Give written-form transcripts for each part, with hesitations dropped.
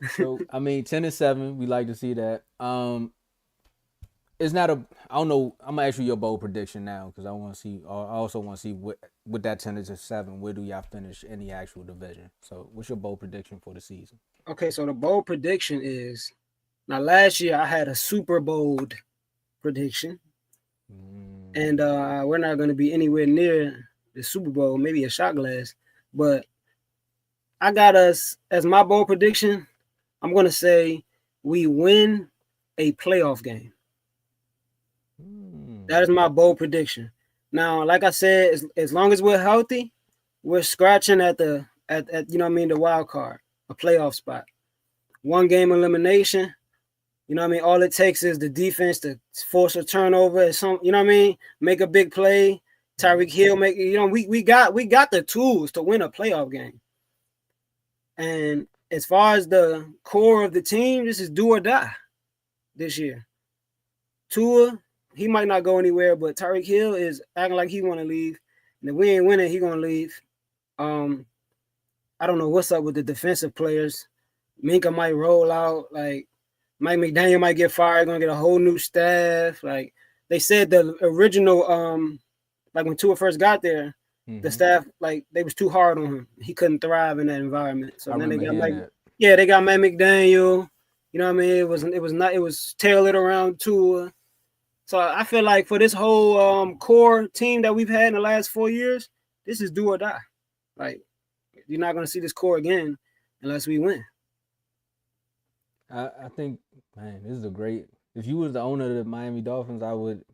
So I mean, 10-7, we like to see that. It's not a. I don't know. I'm gonna ask you your bold prediction now because I want to see. I also want to see what with that 10-7. Where do y'all finish in the actual division? So, what's your bold prediction for the season? Okay, so the bold prediction is now last year I had a super bold prediction, and Mm, we're not going to be anywhere near the Super Bowl, maybe a shot glass. But I got us as my bold prediction. I'm going to say we win a playoff game. That mm. is my bold prediction. Now, like I said, as long as we're healthy, we're scratching at at you know what I mean, the wild card, a playoff spot. One game elimination. You know what I mean? All it takes is the defense to force a turnover, some you know what I mean, make a big play. Tyreek Mhm. Hill make we got the tools to win a playoff game. And as far as the core of the team, this is do or die this year. Tua, he might not go anywhere, but Tyreek Hill is acting like he want to leave. And if we ain't winning, he gonna leave. Um, I don't know what's up with the defensive players. Minka might roll out. Like Mike McDaniel might get fired. Gonna get a whole new staff. Like they said, the original like when Tua first got there, the Mhm. staff like they was too hard on him. He couldn't thrive in that environment. So I then they remember got hearing Mike. that. Yeah, they got Mike McDaniel. You know what I mean? It was tailored around Tua. So I feel like for this whole core team that we've had in the last 4 years, this is do or die. Like you're not gonna see this core again unless we win. I think, man, this is a great. If you was the owner of the Miami Dolphins, I would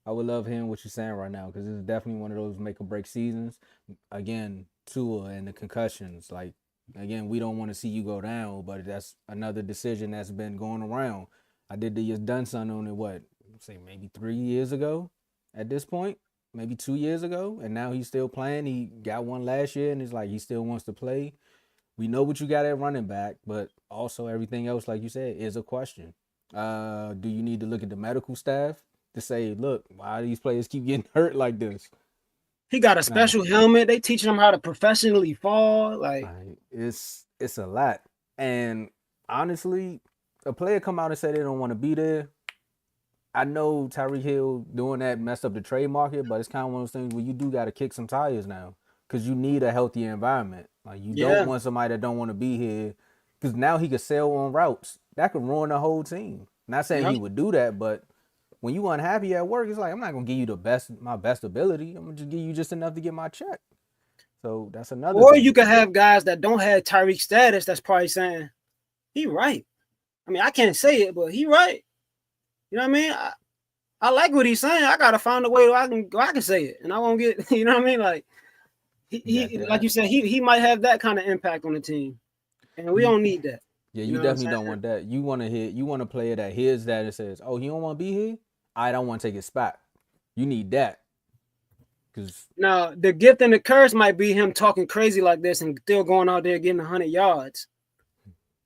love hearing what you're saying right now because this is definitely one of those make or break seasons. Again, Tua and the concussions. Like again, we don't want to see you go down, but that's another decision that's been going around. I did the done something on it. What say maybe 3 years ago, at this point, maybe 2 years ago, and now he's still playing. He got one last year, and it's like he still wants to play. We know what you got at running back, but also everything else, like you said, is a question. Do you need to look at the medical staff to say, look, why do these players keep getting hurt like this? He got a Nah, special helmet. They teaching him how to professionally fall. Like it's a lot. And honestly, a player come out and say they don't want to be there. I know Tyreek Hill doing that messed up the trade market, but it's kind of one of those things where you do got to kick some tires now because you need a healthier environment. Like you don't yeah, want somebody that don't want to be here because now he could sell on routes that could ruin the whole team. Not saying yeah. he would do that, but when you unhappy at work, it's like I'm not gonna give you the best my best ability. I'm gonna just give you just enough to get my check. So that's another Or you thing. could have guys that don't have Tyreek status that's probably saying he right. I mean, I can't say it, but he right. You know what I mean? I like what he's saying. I gotta find a way I can say it, and I won't get. You know what I mean? Like You got like that. you said, he might have that kind of impact on the team, and we You don't need that. Yeah, You you know what I'm definitely saying? don't want that. You want a player that hears that and says, "Oh, he don't want to be here. I don't want to take his spot." You need that because Now the gift and the curse might be him talking crazy like this and still going out there getting 100 yards.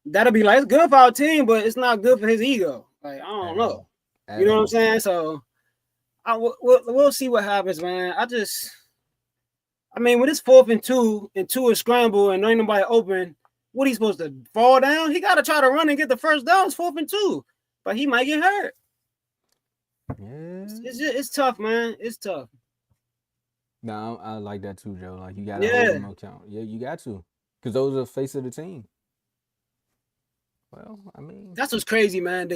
That'll be like it's good for our team, but it's not good for his ego. Like I don't at know. all, You at know what I'm all. saying? So we'll see what happens, man. I mean, when it's 4th and 2 and two is scramble and ain't nobody open, what he supposed to fall down? He got to try to run and get the first down. It's 4th and 2, but he might get hurt. Yeah. It's tough, man. It's tough. No, I like that too, Joe. Like you got to hold Yeah, them account. Yeah, you got to because those are the face of the team. Well, I mean, that's what's crazy, man.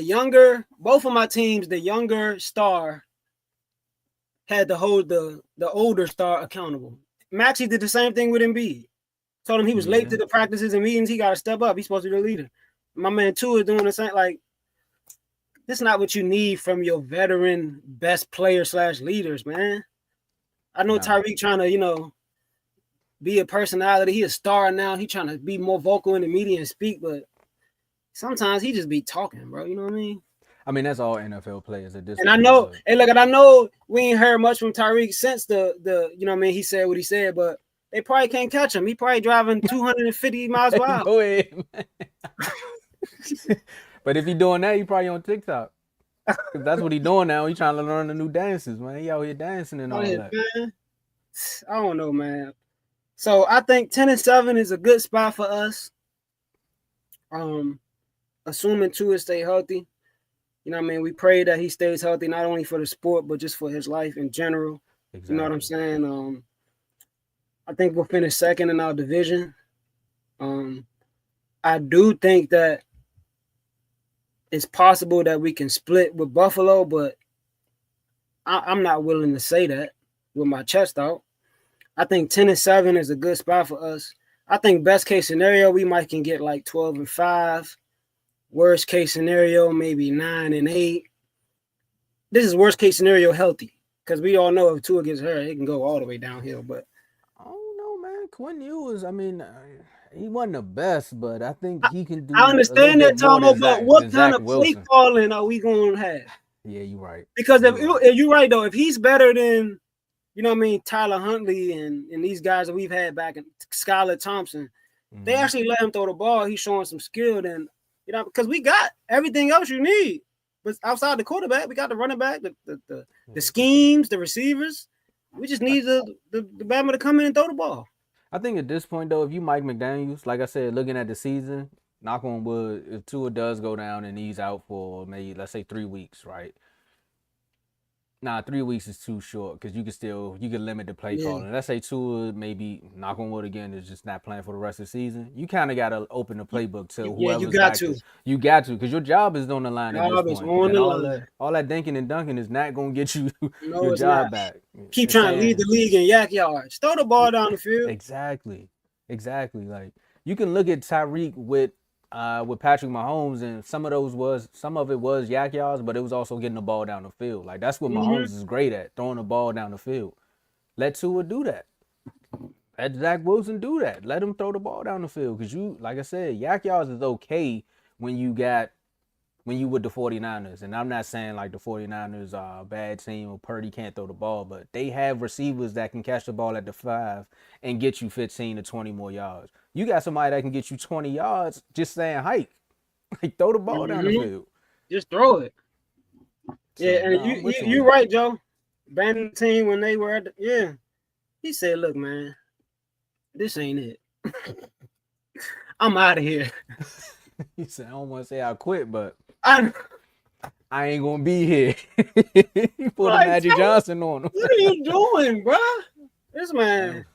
Both of my teams, the younger star had to hold the older star accountable. Maxie did the same thing with Embiid. Told him he was late yeah. to the practices and meetings. He got to step up. He's supposed to be the leader. My man Tua is doing the same. Like that's not what you need from your veteran best player slash leaders, man. I know No, Tyreek trying to be a personality. He a star now. He trying to be more vocal in the media and speak, but sometimes he just be talking, bro. You know what I mean? I mean that's all NFL players at this And I point. know, But and look, and I know we ain't heard much from Tyreek since the you know what I mean. He said what he said, but they probably can't catch him. He probably driving 250 miles per hour. go ahead. But if he doing that, he probably on TikTok because that's what he doing now. He trying to learn the new dances, man. He out here dancing and Go all ahead, that. man. I don't know, man. So I think 10-7 is a good spot for us. Assuming Tua stay healthy. You know what I mean? We pray that he stays healthy, not only for the sport, but just for his life in general. You know what I'm Exactly. saying? I think we'll finish second in our division. I do think that it's possible that we can split with Buffalo, but I'm not willing to say that with my chest out. I think 10-7 is a good spot for us. I think best case scenario, we might can get like 12-5. Worst case scenario, maybe 9-8. This is worst case scenario healthy. Because we all know if Tua gets hurt, it can go all the way downhill. But I don't know, man. Quinn Ewers, I mean, he wasn't the best, but I think I, he can I do a little understand bit that, more Tomo, but than what kind Zach of play Wilson. calling are we going to have? Yeah, you're right. Because You're right. if you're right, though, if he's better than, you know what I mean, Tyler Huntley and these guys that we've had back in Skylar Thompson, they Mm-hmm. actually let him throw the ball. He's showing some skill. Then, you know, because we got everything else you need. But outside the quarterback, we got the running back, the Yeah. schemes, the receivers. We just I, need the Bama to come in and throw the ball. I think at this point though, if you Mike McDaniels, like I said, looking at the season, knock on wood, if Tua does go down and he's out for maybe let's say 3 weeks, right? Nah, 3 weeks is too short because you can limit the play Yeah, calling. Let's say Tua maybe knock on wood again is just not playing for the rest of the season. You kind of gotta open the playbook to yeah, you whoever's got back to. there. You got to because your job is on the line at this Job is point, on and the line. all that dinking and dunking is not gonna get you No, your it's not. job back. Keep And trying to lead saying the league in yak yards. Throw the ball down the field. exactly, exactly. Like you can look at Tyreek with Patrick Mahomes, and some of it was yak yards, but it was also getting the ball down the field. Like that's what Mm-hmm. Mahomes is great at, throwing the ball down the field. Let Tua do that. Let Zach Wilson do that. Let him throw the ball down the field. Because you, like I said, yak yards is okay when you with the 49ers. And I'm not saying like the 49ers are a bad team or Purdy can't throw the ball, but they have receivers that can catch the ball at the 5 and get you 15 to 20 more yards. You got somebody that can get you 20 yards just saying hike. Like throw the ball down the Mm-hmm. field. Just throw it. Yeah, So and no, I'm with you on you're that. right, Joe. Banning the team when they were at yeah. He said, "Look, man, this ain't it. I'm out of here. He said I don't want to say I quit, but I'm I ain't gonna be here. He pulled a like, Magic Joe, Johnson on him. what are you doing, bro? This That man, was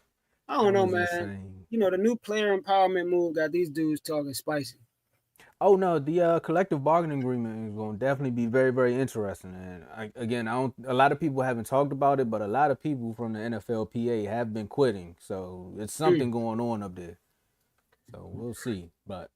I that don't know, was man. insane. You know, the new player empowerment move got these dudes talking spicy. Oh no, the collective bargaining agreement is going to definitely be very, very interesting. And again, I don't. A lot of people haven't talked about it, but a lot of people from the NFLPA have been quitting. So it's Mm. something going on up there. So we'll see. But